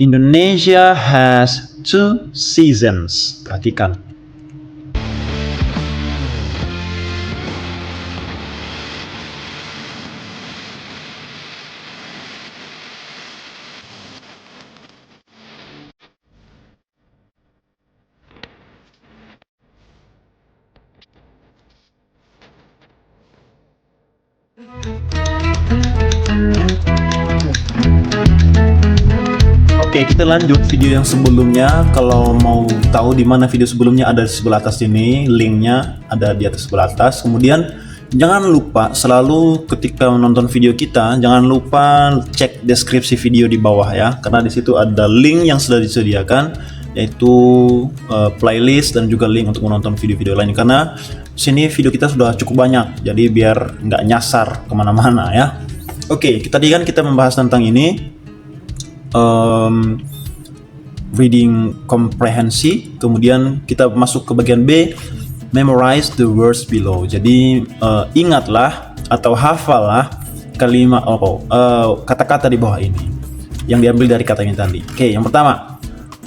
Indonesia has 2 seasons. Perhatikan. Oke, kita lanjut video yang sebelumnya. Kalau mau tahu di mana video sebelumnya, ada di sebelah atas ini, linknya ada di atas sebelah atas. Kemudian jangan lupa selalu ketika menonton video kita, jangan lupa cek deskripsi video di bawah ya, karena di situ ada link yang sudah disediakan, yaitu playlist dan juga link untuk menonton video-video lain. Karena sini video kita sudah cukup banyak, jadi biar nggak nyasar kemana-mana ya. Oke, tadi kan kita membahas tentang ini. Reading komprehensi, kemudian kita masuk ke bagian B, memorize the words below. Jadi ingatlah atau hafallah kalimat kata-kata di bawah ini yang diambil dari kata ini tadi. Oke, yang pertama,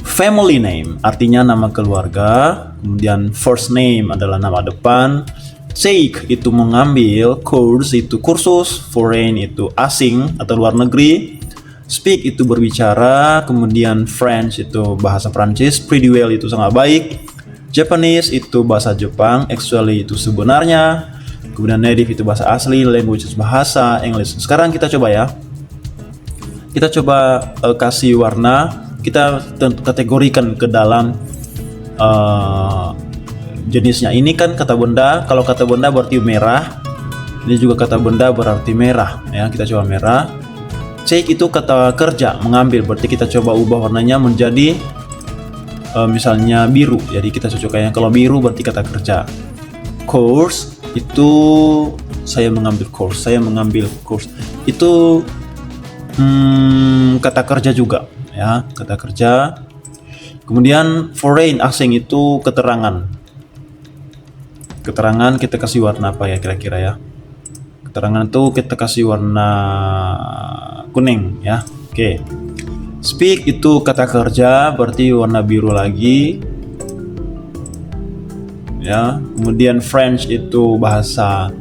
family name artinya nama keluarga, kemudian first name adalah nama depan, take itu mengambil, course itu kursus, foreign itu asing atau luar negeri, speak itu berbicara, kemudian French itu bahasa Prancis, pretty well itu sangat baik, Japanese itu bahasa Jepang, actually itu sebenarnya, kemudian native itu bahasa asli, language itu bahasa English. Sekarang kita coba ya, kita coba kasih warna, kita kategorikan ke dalam jenisnya. Ini kan kata benda, kalau kata benda berarti merah, ini juga kata benda berarti merah ya, kita coba merah. Take itu kata kerja, mengambil, berarti kita coba ubah warnanya menjadi misalnya biru, jadi kita cocoknya kalau biru berarti kata kerja. Course itu saya mengambil course, itu kata kerja juga ya, kata kerja. Kemudian foreign asing itu keterangan kita kasih warna apa ya kira-kira ya, keterangan itu kita kasih warna kuning ya. Oke. Speak itu kata kerja, berarti warna biru lagi ya. Kemudian French itu bahasa,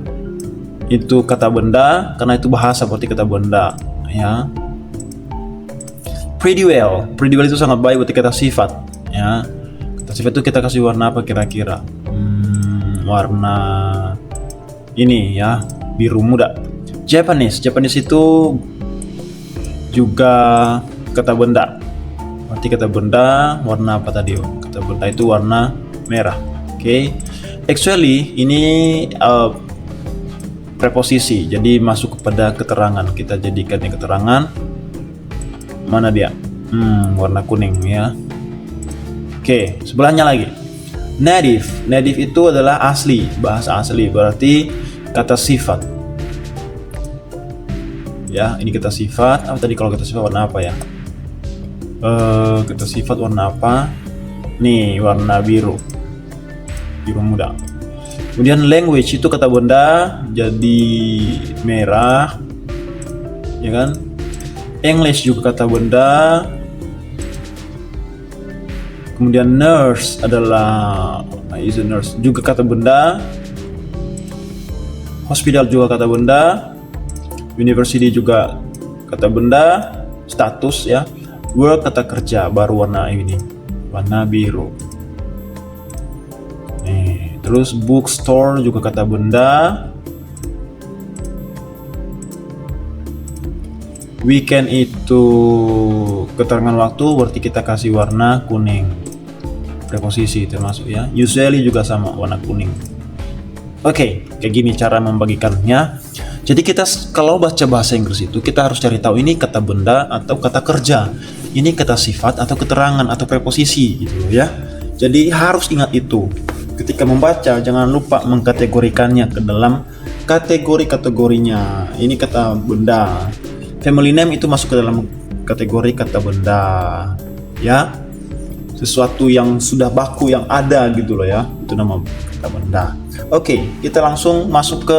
itu kata benda, karena itu bahasa berarti kata benda ya. Pretty well itu sangat baik berarti kata sifat ya. Kata sifat itu kita kasih warna apa kira-kira? Warna ini ya, biru muda. Japanese itu juga kata benda, berarti kata benda warna apa tadi? Kata benda itu warna merah. Oke. Actually ini preposisi, jadi masuk kepada keterangan, kita jadikan yang keterangan. Mana dia? Warna kuning ya. Oke, sebelahnya lagi. Native itu adalah asli, bahasa asli, berarti kata sifat ya. Ini kata sifat apa tadi? Kalau kata sifat warna apa ya? Kata sifat warna apa? Nih, warna biru muda. Kemudian language itu kata benda, jadi merah ya kan. English juga kata benda. Kemudian nurse adalah is a nurse juga kata benda. Hospital juga kata benda. University juga kata benda. Status ya. Work kata kerja, baru warna ini, warna biru. Nih, terus bookstore juga kata benda. Weekend itu keterangan waktu, berarti kita kasih warna kuning. Preposisi termasuk ya. Usually juga sama, warna kuning. Oke, kayak gini cara membagikannya. Jadi kita kalau baca bahasa Inggris itu kita harus cari tahu ini kata benda atau kata kerja, ini kata sifat atau keterangan atau preposisi gitu loh ya. Jadi harus ingat itu. Ketika membaca jangan lupa mengkategorikannya ke dalam kategori-kategorinya. Ini kata benda. Family name itu masuk ke dalam kategori kata benda ya. Sesuatu yang sudah baku, yang ada gitu loh ya. Itu nama kata benda. Oke, kita langsung masuk ke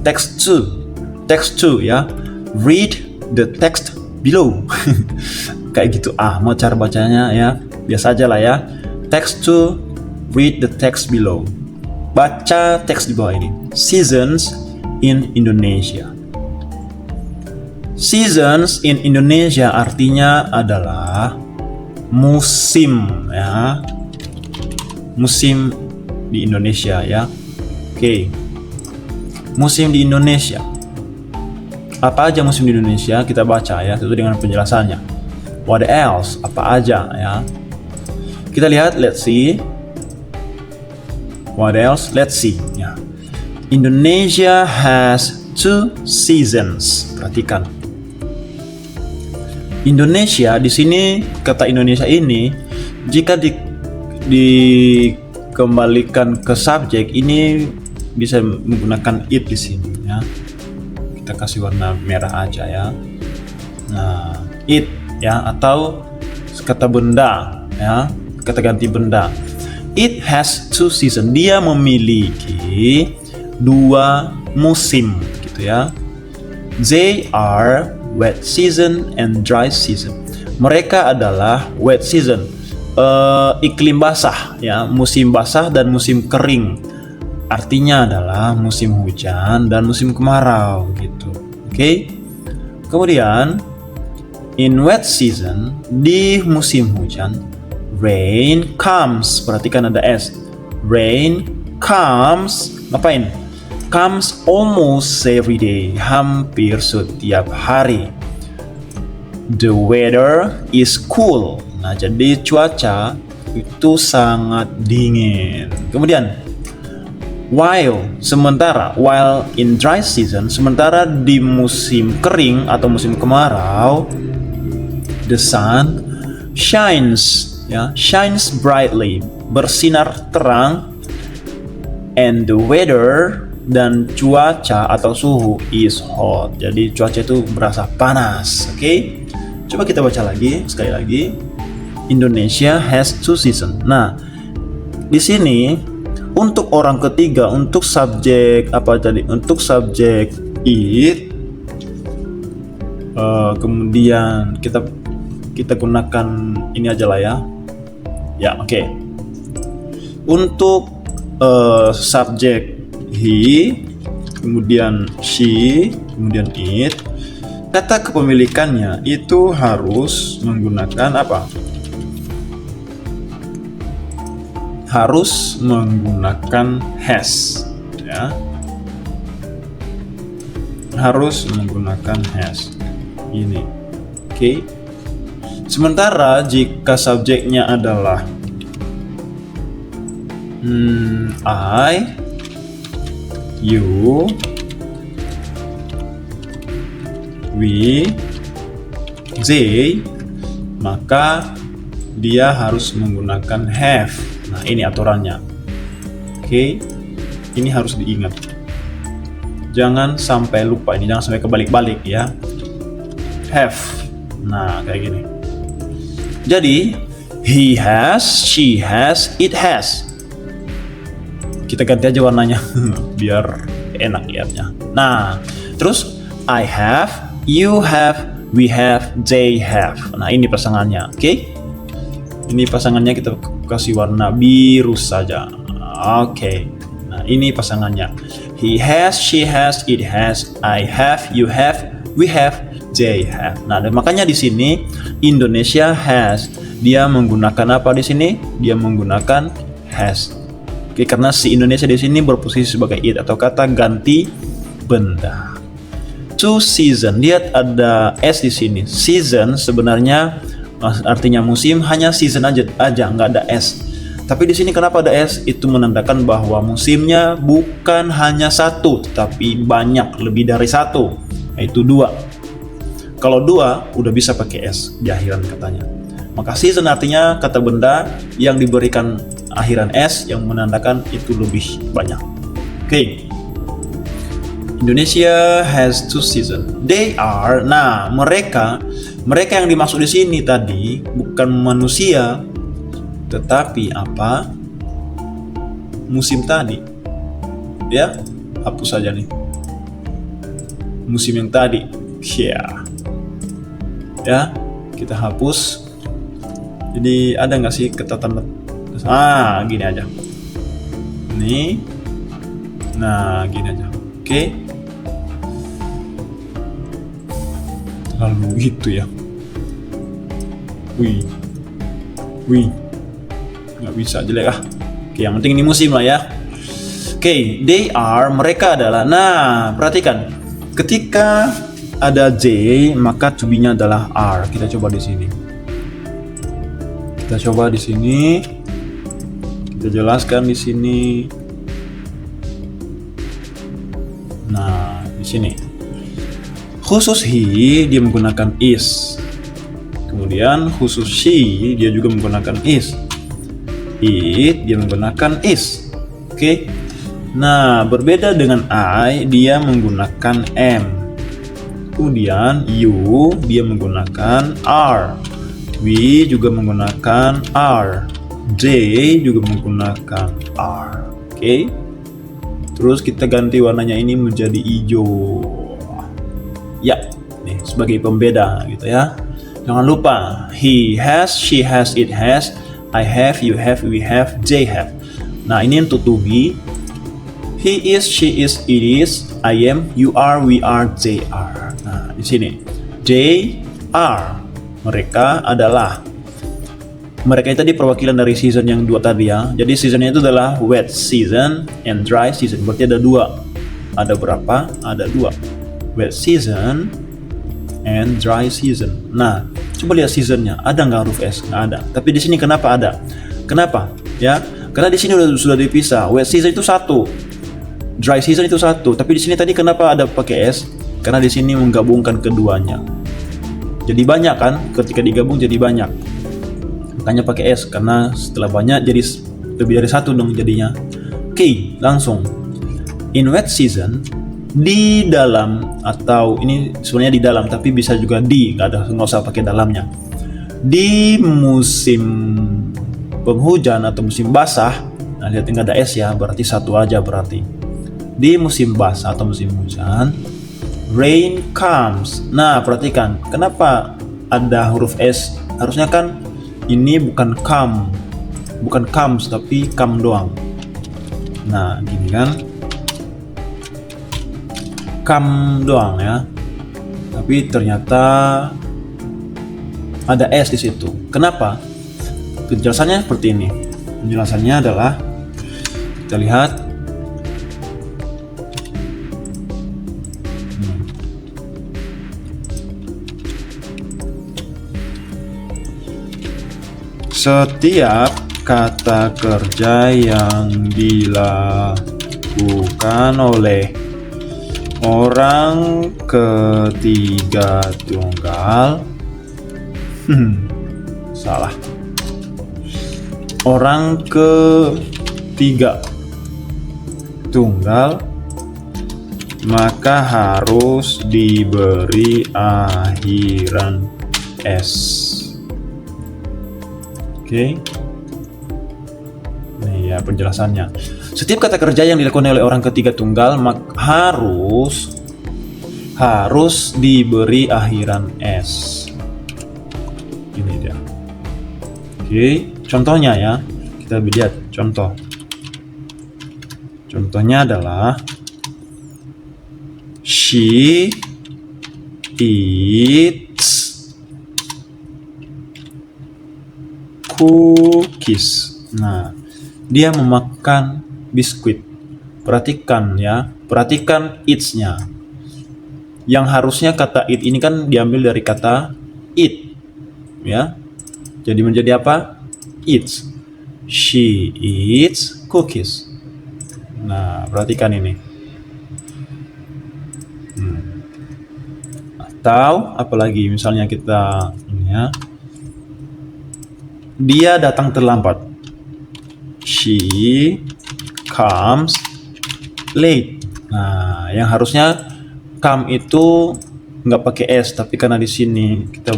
text 2 ya. Read the text below. kayak gitu. Mau cara bacanya ya biasa aja lah ya. Text to read the text below. Baca teks di bawah ini. Seasons in Indonesia. Seasons in Indonesia artinya adalah musim ya. Musim di Indonesia ya. Oke. Musim di Indonesia. Apa aja musim di Indonesia? Kita baca ya, sesuai dengan penjelasannya. What else? Apa aja ya? Kita lihat, let's see. What else? Let's see. Ya. Indonesia has 2 seasons. Perhatikan. Indonesia di sini, kata Indonesia ini jika dikembalikan ke subjek ini bisa menggunakan it di sini ya. Kita kasih warna merah aja ya. Nah, it ya, atau kata benda ya, kata ganti benda. It has 2 seasons. Dia memiliki 2 musim gitu ya. They are wet season and dry season. Mereka adalah wet season, iklim basah ya, musim basah dan musim kering. Artinya adalah musim hujan dan musim kemarau gitu. Oke. Kemudian in wet season, di musim hujan, rain comes. Perhatikan ada S. Rain comes. Ngapain? Comes almost every day. Hampir setiap hari. The weather is cool. Nah, jadi cuaca itu sangat dingin. Kemudian while in dry season, sementara di musim kering atau musim kemarau, the sun shines brightly, bersinar terang, and the weather, dan cuaca atau suhu is hot. Jadi cuaca itu berasa panas. Oke? Coba kita baca lagi sekali lagi. Indonesia has 2 seasons. Nah, di sini untuk orang ketiga, untuk subjek apa tadi? Untuk subjek it, kemudian kita gunakan ini aja lah ya. Ya, oke. Untuk subjek he, kemudian she, kemudian it, kata kepemilikannya itu harus menggunakan apa? Harus menggunakan has ya. Harus menggunakan has. Ini. Oke. Sementara jika subjeknya adalah I, you, we, they, maka dia harus menggunakan have. Nah, ini aturannya. Oke. Ini harus diingat. Jangan sampai lupa ini, jangan sampai kebalik-balik ya. Have. Nah, kayak gini. Jadi, he has, she has, it has. Kita ganti aja warnanya biar enak lihatnya. Nah, terus I have, you have, we have, they have. Nah, ini pasangannya, oke? Ini pasangannya kita kasih warna biru saja. Oke. Nah, ini pasangannya. He has, she has, it has, I have, you have, we have, they have. Nah, dan makanya di sini Indonesia has. Dia menggunakan apa di sini? Dia menggunakan has. Oke, karena si Indonesia di sini berposisi sebagai it atau kata ganti benda. 2 season. Lihat ada s di sini. Season sebenarnya artinya musim, hanya season aja nggak ada s. Tapi di sini kenapa ada s? Itu menandakan bahwa musimnya bukan hanya satu, tetapi banyak, lebih dari satu, yaitu 2. Kalau 2 udah bisa pakai s di akhiran katanya. Maka season artinya kata benda yang diberikan akhiran s yang menandakan itu lebih banyak. Oke. Indonesia has 2 seasons. They are, nah mereka yang dimaksud di sini tadi bukan manusia, tetapi apa? Musim tadi. Ya, hapus saja nih. Musim yang tadi. Ya. kita hapus. Jadi ada nggak sih ketatan? Gini aja. Nih. Nah, gini aja. Oke. Lalu gitu ya. Wih. Nggak bisa, jelek. Oke, yang penting ini musim lah ya. Oke, they are, mereka adalah. Nah, perhatikan. Ketika ada J, maka to be-nya adalah are. Kita coba di sini. Kita jelaskan di sini. Nah, di sini. Khusus he, dia menggunakan is. Kemudian khusus she, dia juga menggunakan is. It, dia menggunakan is. Oke. Nah, berbeda dengan I, dia menggunakan am. Kemudian you, dia menggunakan are. We juga menggunakan are. They juga menggunakan are. Oke. Terus kita ganti warnanya ini menjadi hijau. Ya, nih sebagai pembeda gitu ya. Jangan lupa, he has, she has, it has, I have, you have, we have, they have. Nah, ini untuk to be. He is, she is, it is, I am, you are, we are, they are. Nah, di sini. They are. Mereka adalah. Mereka itu tadi perwakilan dari season yang dua tadi ya. Jadi seasonnya itu adalah wet season and dry season. Berarti ada dua. Ada berapa? Ada dua. Wet season and dry season. Nah, coba lihat seasonnya. Ada nggak huruf S? Nggak ada. Tapi di sini kenapa ada? Kenapa? Ya, karena di sini sudah dipisah. Wet season itu satu, dry season itu satu. Tapi di sini tadi kenapa ada pakai S? Karena di sini menggabungkan keduanya. Jadi banyak kan? Ketika digabung jadi banyak. Makanya pakai S, karena setelah banyak jadi lebih dari satu dong jadinya. Oke, langsung. In wet season, di dalam, atau ini sebenarnya di dalam tapi bisa juga nggak usah pakai dalamnya. Di musim penghujan atau musim basah, nah lihat nggak ada S ya, berarti satu aja berarti. Di musim basah atau musim hujan, rain comes. Nah, perhatikan, kenapa ada huruf S? Harusnya kan ini bukan come, bukan comes, tapi come doang. Nah, gini kan, come doang ya. Tapi ternyata ada S di situ. Kenapa? Penjelasannya seperti ini. Penjelasannya adalah, kita lihat. Setiap kata kerja yang dilakukan oleh orang ketiga tunggal salah. Orang ketiga tunggal maka harus diberi akhiran S. Oke. Ini ya penjelasannya. Setiap kata kerja yang dilakukan oleh orang ketiga tunggal harus diberi akhiran S. Ini dia. Oke, contohnya ya. Kita lihat contoh. Contohnya adalah she eats cookies. Nah, dia memakan biskuit. Perhatikan ya, perhatikan eats-nya. Yang harusnya kata eat ini kan diambil dari kata eat, ya. Jadi menjadi apa? Eats. She eats cookies. Nah, perhatikan ini. Atau apalagi misalnya kita ini ya. Dia datang terlambat. She comes late. Nah, yang harusnya come itu nggak pakai S, tapi karena di sini kita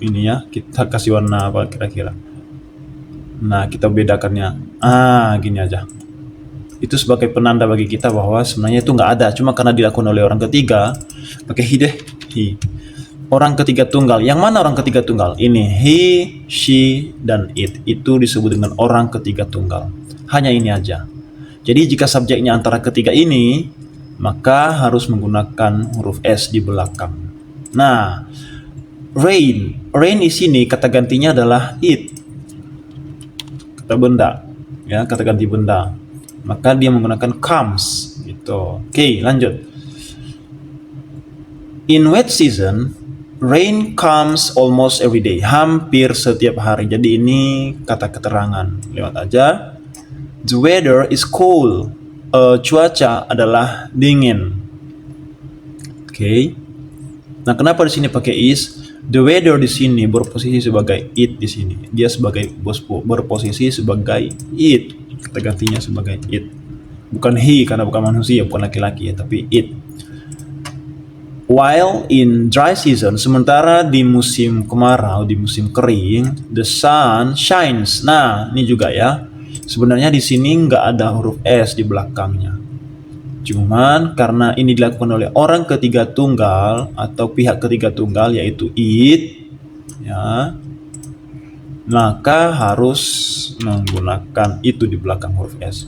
ini ya, kita kasih warna apa kira-kira. Nah, kita bedakannya. Gini aja. Itu sebagai penanda bagi kita bahwa sebenarnya itu nggak ada, cuma karena dilakukan oleh orang ketiga pakai he deh. He. orang ketiga tunggal. Yang mana orang ketiga tunggal? Ini he, she, dan it. Itu disebut dengan orang ketiga tunggal. Hanya ini aja. Jadi jika subjeknya antara ketiga ini, maka harus menggunakan huruf S di belakang. Nah, rain. Rain di sini kata gantinya adalah it. Kata benda. Ya, kata ganti benda. Maka dia menggunakan comes gitu. Oke, lanjut. In wet season, rain comes almost every day. Hampir setiap hari. Jadi ini kata keterangan. Lewat aja. The weather is cold. Cuaca adalah dingin. Oke. Nah, kenapa di sini pakai is? The weather di sini berposisi sebagai it di sini. Dia sebagai berposisi sebagai it. Kata gantinya sebagai it. Bukan he karena bukan manusia, bukan laki-laki ya, tapi it. While in dry season, sementara di musim kemarau, di musim kering, the sun shines. Nah, ini juga ya. Sebenarnya di sini nggak ada huruf S di belakangnya. Cuman karena ini dilakukan oleh orang ketiga tunggal atau pihak ketiga tunggal yaitu it, ya, maka harus menggunakan itu di belakang huruf S.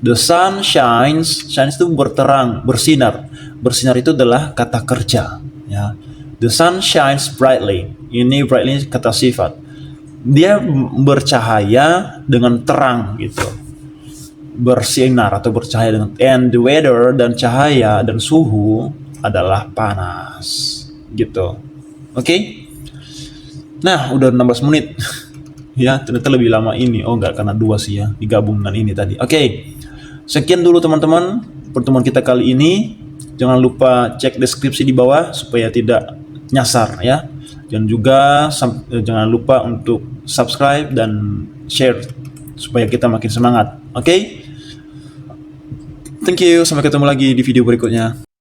The sun shines. Shines itu berterang, bersinar. Bersinar itu adalah kata kerja. Ya. The sun shines brightly. Ini brightly kata sifat. Dia bercahaya dengan terang gitu. Bersinar atau bercahaya dengan. And the weather, dan cahaya dan suhu adalah panas. Gitu. Oke? Nah, udah 16 menit. Ya, ternyata lebih lama ini. Oh, enggak, karena 2 sih ya, digabung dengan ini tadi. Oke. Sekian dulu teman-teman pertemuan kita kali ini. Jangan lupa cek deskripsi di bawah supaya tidak nyasar ya. Dan juga jangan lupa untuk subscribe dan share supaya kita makin semangat. Oke? Thank you, sampai ketemu lagi di video berikutnya.